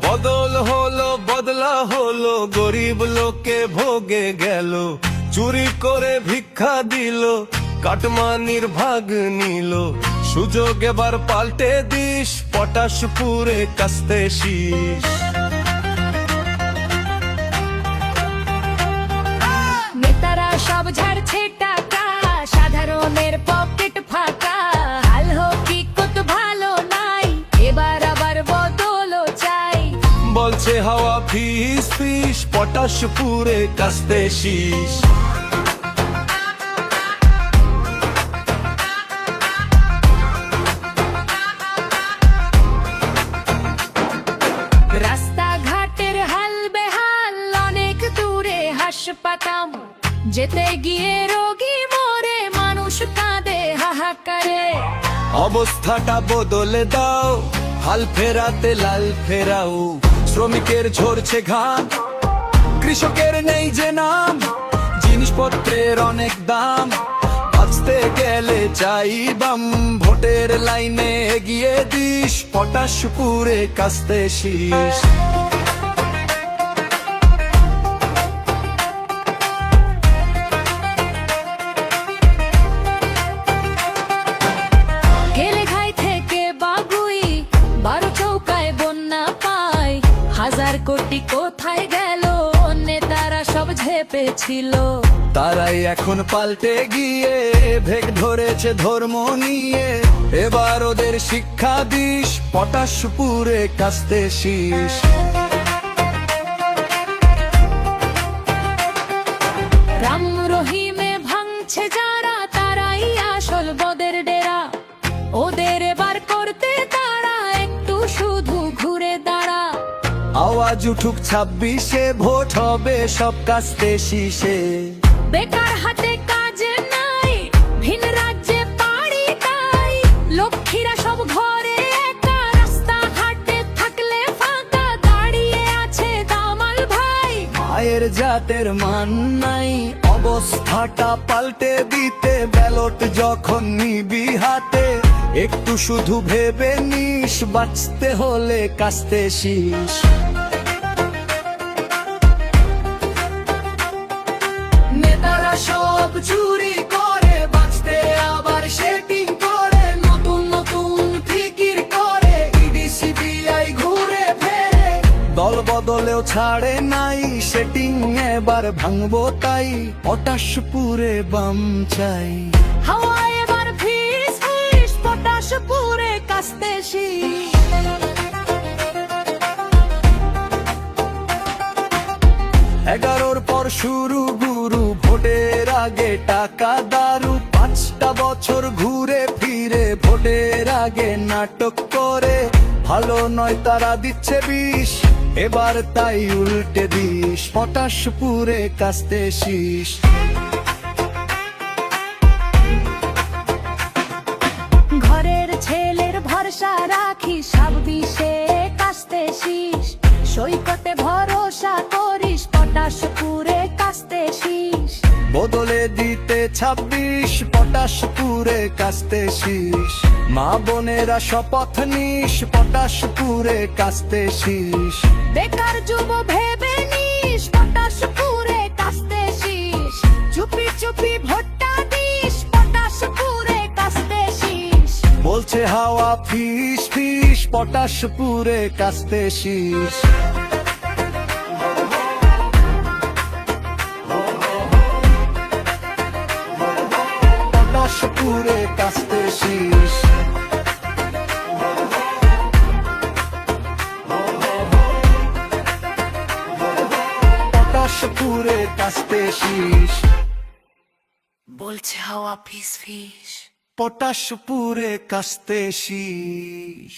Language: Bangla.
বদল হলো বদলা হলো, গরিব লোকে ভোগে গেল, চুরি করে ভিক্ষা দিল, কাটমানির ভাগ নিল। সুযোগ এবার পাল্টে দিস, পটাশপুরে কাস্তে শীষ। নেতারা সব ঝাড়ছে টাকা, সাধারণের পকেট ফাঁকা। হাল কি কত ভালো নাই, এবার আবার বদলও চাই। বলছে হাওয়া ফিস ফিস, পটাশপুরে কাস্তে শীষ। রাস্তাঘাটের হাল বেহাল, অনেক দূরে হাসপাতাল। যেতে গিয়ে রোগী মরে, মানুষ কাঁদে হাহাকারে। অবস্থাটা বদলে দাও, হাল ফেরাতে লাল ফেরাও। শ্রমিকের ঝরছে ঘাম, কৃষকের নেই যে নাম, জিনিসপত্রের অনেক দাম। বাঁচতে গেলে চাই বাম, ভোটের লাইনে এগিয়ে দিস, পটাশপুরে কাস্তে শীষ। হাজার কোটি কোথায় গেল, নেতারা সব ঝেপেছিল। তারাই এখন পাল্টে গিয়ে ভেগ ধরেছে ধর্ম নিয়ে। এবার ওদের শিক্ষা দিস, পটাশপুরে কাস্তে শীষ। রাম রহিমে ভাঙছে যারা, তারাই আসল বদের ডেরা। ওদের এবার করতে তারা একটু শুধু ঘুরে দাঁড়া। আওয়াজ উঠুক 26-এ, ভোট হবে সব কাস্তে শীষে। বেকার হাতে কাজ নাই, ভিন রাজ্যে পাড়ি তাই। লক্ষ্মীরা সব ঘরে একা, রাস্তা ঘাটে থাকলে ফাঁকা। দাঁড়িয়ে আছে দামাল ভাই, মায়ের জাতের মান নাই। অবস্থাটা পাল্টে দিতে, ব্যালট যখন নিবি হাতে, একটু শুধু ভেবে নিস, বাঁচতে হলে কাস্তে শীষ। নেতারা সব চুরি করে, বাঁচতে আবার সেটিং করে। নতুন নতুন ফিকির করে, ইডি সিবিআই ঘুরে ফেরে। দল বদলেও ছাড়ে নাই, সেটিং এবার ভাঙবো তাই। পটাশপুরে বাম চাই। হাওয়া এবার ফিস ফিস, পটাশপুরে কাস্তে শীষ। 11-র পর শুরু গুরু, ভোটের আগে টাকা দারু। 5টা বছর ঘুরে ফিরে, ভোটের আগে নাটক করে। ভালো নয় তারা দিচ্ছে বিষ, এবার তাই উল্টে দিস, পটাশপুরে কাস্তে শীষ। ঘরের ছেলের ভরসা রাখি, সব বিষে কাস্তে শীষ। সৈকতে ভরসা করিস, পটাশপুরে কাস্তে শীষ। বদলে দিতে 26, পটাশপুরে কাস্তে শীষ। মা বোনেরা শপথ নিস, পটাশপুরে কাস্তে শীষ। বেকার যুব ভেবে নিস, পটাশপুরে কাস্তে শীষ। চুপি চুপি ভোটটা দিস, পটাশপুরে কাস্তে শীষ। বলছে হাওয়া ফিস ফিস, পটাশপুরে কাস্তে শীষ। পটাশপুরে কাস্তে শীষ। পটাশপুরে কাস্তে শীষ। বলছে হাওয়া ফিস ফিস, পটাশপুরে কাস্তে শীষ।